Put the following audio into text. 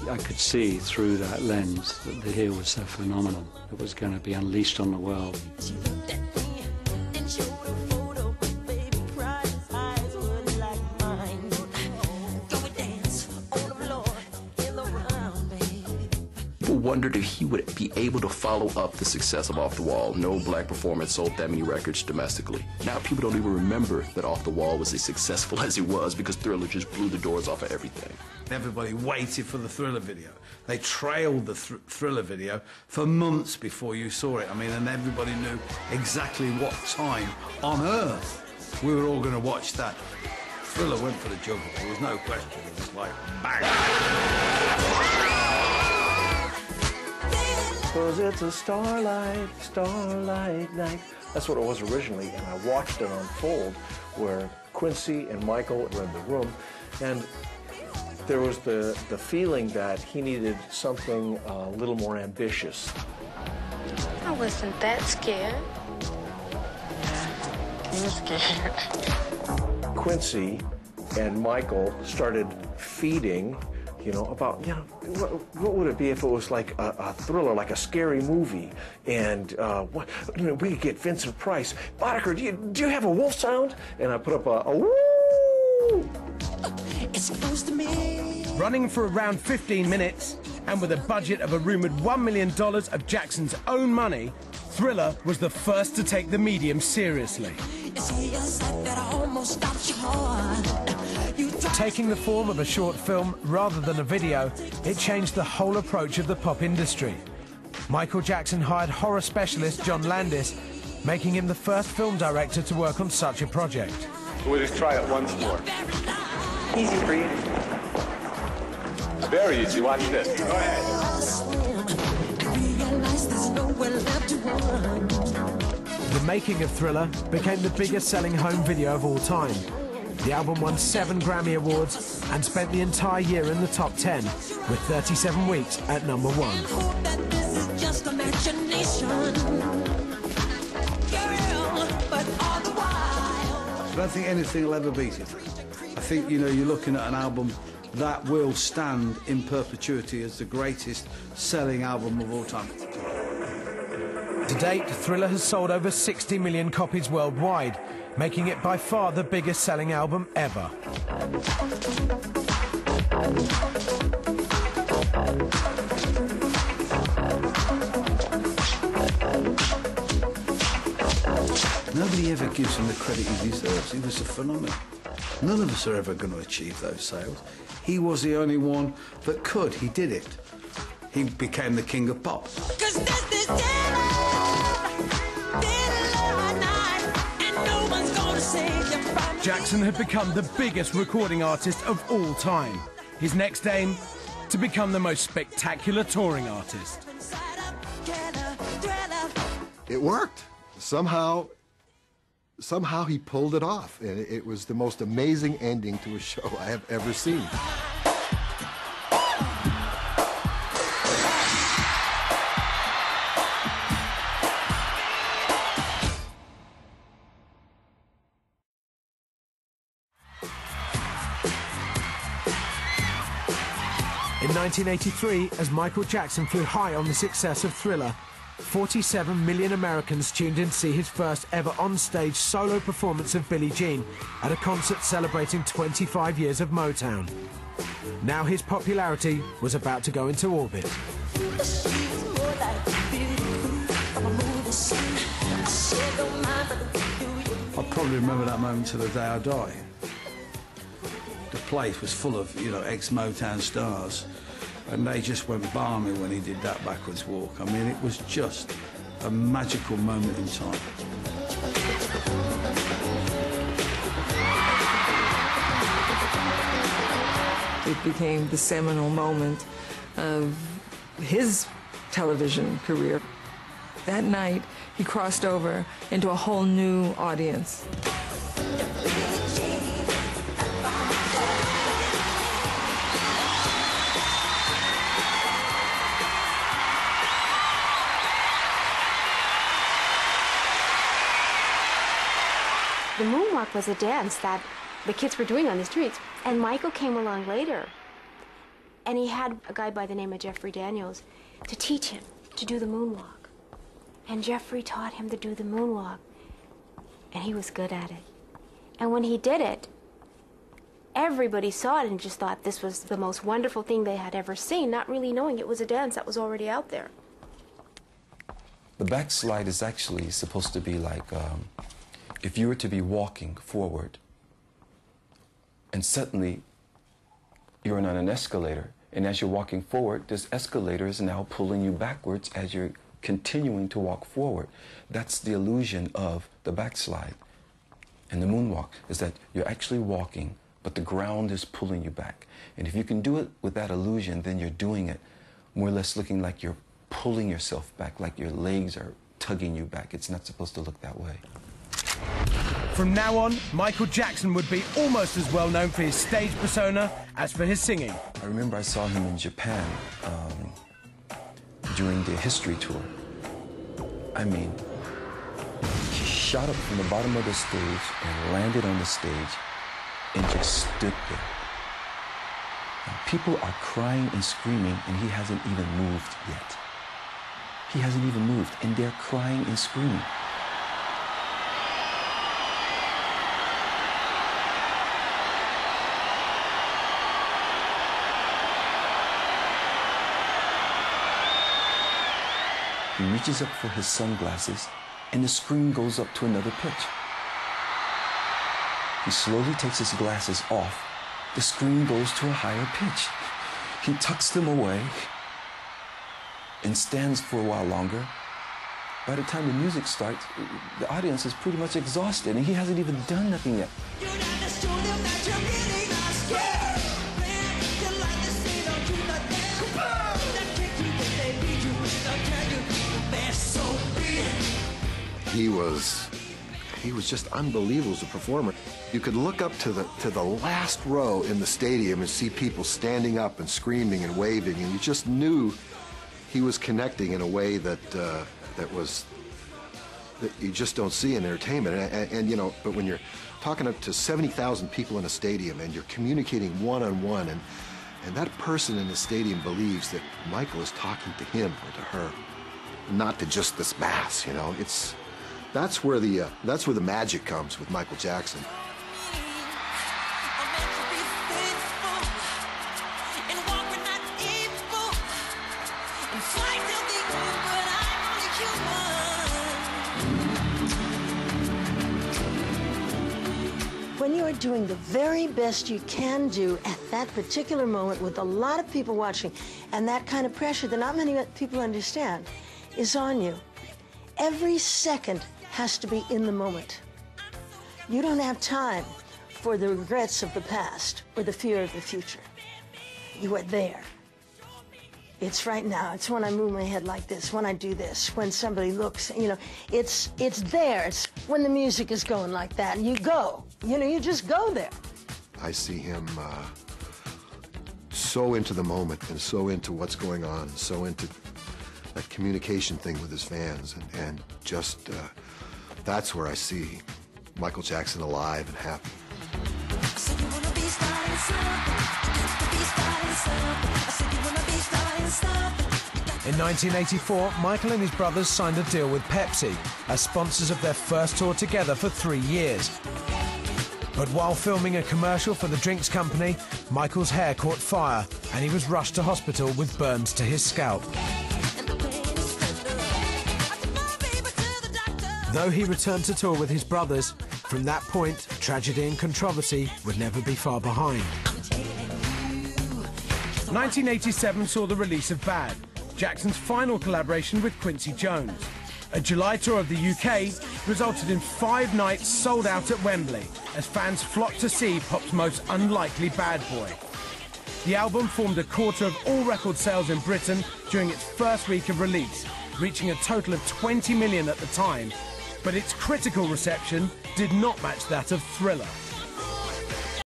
I could see through that lens that here was a phenomenon that was going to be unleashed on the world. People wondered if he would be able to follow up the success of Off the Wall. No black performance sold that many records domestically. Now people don't even remember that Off the Wall was as successful as it was because Thriller just blew the doors off of everything. Everybody waited for the Thriller video. They trailed the Thriller video for months before you saw it. I mean, and everybody knew exactly what time on earth we were all going to watch that. Thriller went for the jugular. There was no question. It was like, bang. Cause it's a starlight, starlight night. That's what it was originally, and I watched it unfold where Quincy and Michael were in the room, and there was the feeling that he needed something a little more ambitious. I wasn't that scared. You were scared. Quincy and Michael started feeding, you know, about, you know, what would it be if it was like a thriller, like a scary movie, and what, you know, we could get Vincent Price. Boddicker, do you have a wolf sound? And I put up a woo! It's close to me. Running for around 15 minutes, and with a budget of a rumoured $1 million of Jackson's own money, Thriller was the first to take the medium seriously. Taking the form of a short film rather than a video, it changed the whole approach of the pop industry. Michael Jackson hired horror specialist John Landis, making him the first film director to work on such a project. We'll just try it once more. Easy for you. Very easy. Watch this. Go ahead. The making of Thriller became the biggest selling home video of all time. The album won 7 Grammy Awards and spent the entire year in the top 10, with 37 weeks at #1. I don't think anything will ever beat it. I think, you know, you're looking at an album that will stand in perpetuity as the greatest selling album of all time. To date, Thriller has sold over 60 million copies worldwide, making it by far the biggest selling album ever. Nobody ever gives him the credit he deserves. He was a phenomenon. None of us are ever going to achieve those sales. He was the only one that could. He did it. He became the king of pop. Jackson had become the biggest recording artist of all time. His next aim, to become the most spectacular touring artist. It worked. Somehow he pulled it off, and it was the most amazing ending to a show I have ever seen. In 1983, as Michael Jackson flew high on the success of Thriller, 47 million Americans tuned in to see his first ever on-stage solo performance of Billie Jean at a concert celebrating 25 years of Motown. Now his popularity was about to go into orbit. I'll probably remember that moment to the day I die. The place was full of, you know, ex-Motown stars, and they just went balmy when he did that backwards walk. I mean, it was just a magical moment in time. It became the seminal moment of his television career. That night, he crossed over into a whole new audience. was a dance that the kids were doing on the streets. And Michael came along later, and he had a guy by the name of Jeffrey Daniels to teach him to do the moonwalk. And Jeffrey taught him to do the moonwalk, and he was good at it. And when he did it, everybody saw it and just thought this was the most wonderful thing they had ever seen, not really knowing it was a dance that was already out there. The backslide is actually supposed to be like if you were to be walking forward and suddenly you're on an escalator, and as you're walking forward, this escalator is now pulling you backwards as you're continuing to walk forward. That's the illusion of the backslide. And the moonwalk is that you're actually walking, but the ground is pulling you back. And if you can do it with that illusion, then you're doing it more or less looking like you're pulling yourself back, like your legs are tugging you back. It's not supposed to look that way. From now on, Michael Jackson would be almost as well known for his stage persona as for his singing. I remember I saw him in Japan during the history tour. I mean, he shot up from the bottom of the stage and landed on the stage and just stood there. And people are crying and screaming, and he hasn't even moved yet. He hasn't even moved, and they're crying and screaming. He reaches up for his sunglasses, and the screen goes up to another pitch. He slowly takes his glasses off. The screen goes to a higher pitch. He tucks them away and stands for a while longer. By the time the music starts, the audience is pretty much exhausted, and he hasn't even done nothing yet. He was just unbelievable as a performer. You could look up to the last row in the stadium and see people standing up and screaming and waving, and you just knew he was connecting in a way that you just don't see in entertainment. And you know, but when you're talking up to 70,000 people in a stadium and you're communicating one-on-one, and that person in the stadium believes that Michael is talking to him or to her, not to just this mass, you know, that's where the magic comes with Michael Jackson. When you are doing the very best you can do at that particular moment with a lot of people watching, and that kind of pressure that not many people understand is on you, every second has to be in the moment. You don't have time for the regrets of the past or the fear of the future. You are there. It's right now. It's when I move my head like this, when I do this, when somebody looks, you know, it's there. It's when the music is going like that, and you go. You know, you just go there. I see him so into the moment and so into what's going on, so into that communication thing with his fans, and just that's where I see Michael Jackson alive and happy. In 1984, Michael and his brothers signed a deal with Pepsi as sponsors of their first tour together for 3 years. But while filming a commercial for the drinks company, Michael's hair caught fire and he was rushed to hospital with burns to his scalp. Though he returned to tour with his brothers, from that point, tragedy and controversy would never be far behind. 1987 saw the release of Bad, Jackson's final collaboration with Quincy Jones. A July tour of the UK resulted in 5 nights sold out at Wembley, as fans flocked to see pop's most unlikely bad boy. The album formed a quarter of all record sales in Britain during its first week of release, reaching a total of 20 million at the time, but its critical reception did not match that of Thriller.